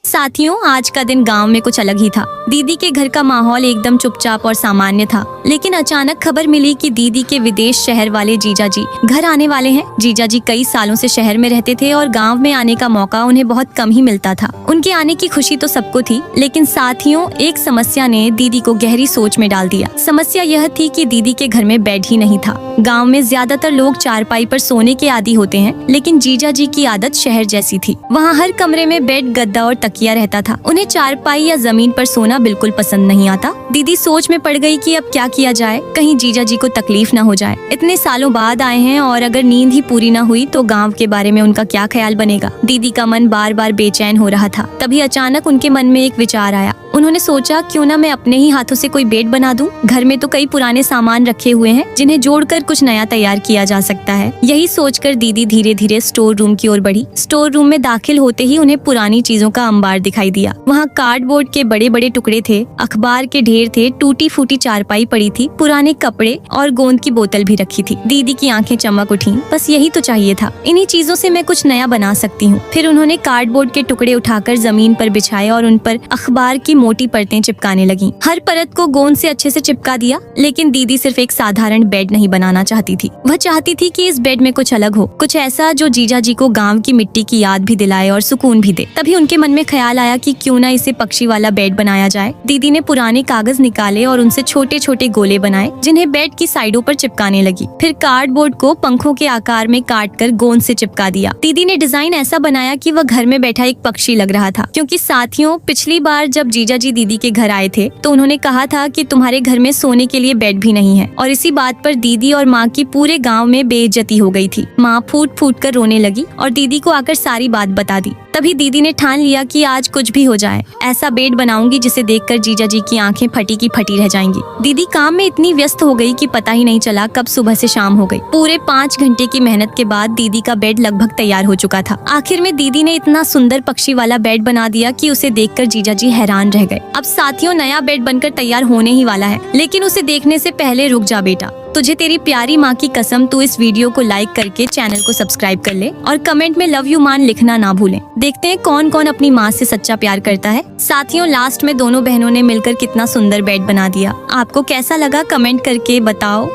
साथियों, आज का दिन गांव में कुछ अलग ही था। दीदी के घर का माहौल एकदम चुपचाप और सामान्य था, लेकिन अचानक खबर मिली कि दीदी के विदेश शहर वाले जीजा जी घर आने वाले हैं। जीजा जी कई सालों से शहर में रहते थे और गांव में आने का मौका उन्हें बहुत कम ही मिलता था। उनके आने की खुशी तो सबको थी, लेकिन साथियों, एक समस्या ने दीदी को गहरी सोच में डाल दिया। समस्या यह थी कि दीदी के घर में बेड ही नहीं था। गाँव में ज्यादातर लोग चारपाई पर सोने के आदी होते हैं, लेकिन जीजा जी की आदत शहर जैसी थी। वहाँ हर कमरे में बेड, गद्दा और तकिया रहता था। उन्हें चारपाई या जमीन पर सोना बिल्कुल पसंद नहीं आता। दीदी सोच में पड़ गई कि अब क्या किया जाए, कहीं जीजा जी को तकलीफ न हो जाए। इतने सालों बाद आए हैं और अगर नींद ही पूरी न हुई तो गांव के बारे में उनका क्या ख्याल बनेगा। दीदी का मन बार बार बेचैन हो रहा था। तभी अचानक उनके मन में एक विचार आया। उन्होंने सोचा, क्यों ना मैं अपने ही हाथों से कोई बेड बना दूं। घर में तो कई पुराने सामान रखे हुए हैं, जिन्हें जोड़कर कुछ नया तैयार किया जा सकता है। यही सोचकर दीदी धीरे धीरे स्टोर रूम की ओर बढ़ी। स्टोर रूम में दाखिल होते ही उन्हें पुरानी चीजों का अंबार दिखाई दिया। वहाँ कार्डबोर्ड के बड़े बड़े टुकड़े थे, अखबार के ढेर थे, टूटी फूटी चारपाई पड़ी थी, पुराने कपड़े और गोंद की बोतल भी रखी थी। दीदी की आंखें चमक उठी। बस यही तो चाहिए था। इन्हीं चीजों से मैं कुछ नया बना सकती हूँ। फिर उन्होंने कार्डबोर्ड के टुकड़े उठाकर जमीन पर बिछाए और उन पर अखबार की मोटी परतें चिपकाने लगी। हर परत को गोंद से अच्छे से चिपका दिया, लेकिन दीदी सिर्फ एक साधारण बेड नहीं बनाना चाहती थी। वह चाहती थी कि इस बेड में कुछ अलग हो, कुछ ऐसा जो जीजा जी को गांव की मिट्टी की याद भी दिलाए और सुकून भी दे। तभी उनके मन में ख्याल आया कि क्यों ना इसे पक्षी वाला बेड बनाया जाए। दीदी ने पुराने कागज निकाले और उनसे छोटे छोटे गोले बनाए, जिन्हें बेड की साइडों पर चिपकाने लगी। फिर कार्डबोर्ड को पंखों के आकार में काटकर गोंद से चिपका दिया। दीदी ने डिजाइन ऐसा बनाया कि वह घर में बैठा एक पक्षी लग रहा था। क्योंकि साथियों, पिछली बार जब जीजा जी दीदी के घर आए थे तो उन्होंने कहा था कि तुम्हारे घर में सोने के लिए बेड भी नहीं है, और इसी बात पर दीदी और माँ की पूरे गांव में बेइज्जती हो गई थी। माँ फूट फूट कर रोने लगी और दीदी को आकर सारी बात बता दी। तभी दीदी ने ठान लिया कि आज कुछ भी हो जाए, ऐसा बेड बनाऊंगी जिसे देखकर जीजा जी की आंखें फटी की फटी रह जाएंगी। दीदी काम में इतनी व्यस्त हो गई कि पता ही नहीं चला कब सुबह से शाम हो गई। पूरे 5 घंटे की मेहनत के बाद दीदी का बेड लगभग तैयार हो चुका था। आखिर में दीदी ने इतना सुंदर पक्षी वाला बेड बना दिया कि उसे देखकर जीजा जी हैरान रह गए। अब साथियों, नया बेड बनकर तैयार होने ही वाला है, लेकिन उसे देखने से पहले रुक जा बेटा। तुझे तेरी प्यारी माँ की कसम, तू इस वीडियो को लाइक करके चैनल को सब्सक्राइब कर ले और कमेंट में लव यू मान लिखना ना भूलें। देखते हैं कौन कौन अपनी माँ से सच्चा प्यार करता है। साथियों, लास्ट में दोनों बहनों ने मिलकर कितना सुंदर बेड बना दिया। आपको कैसा लगा कमेंट करके बताओ।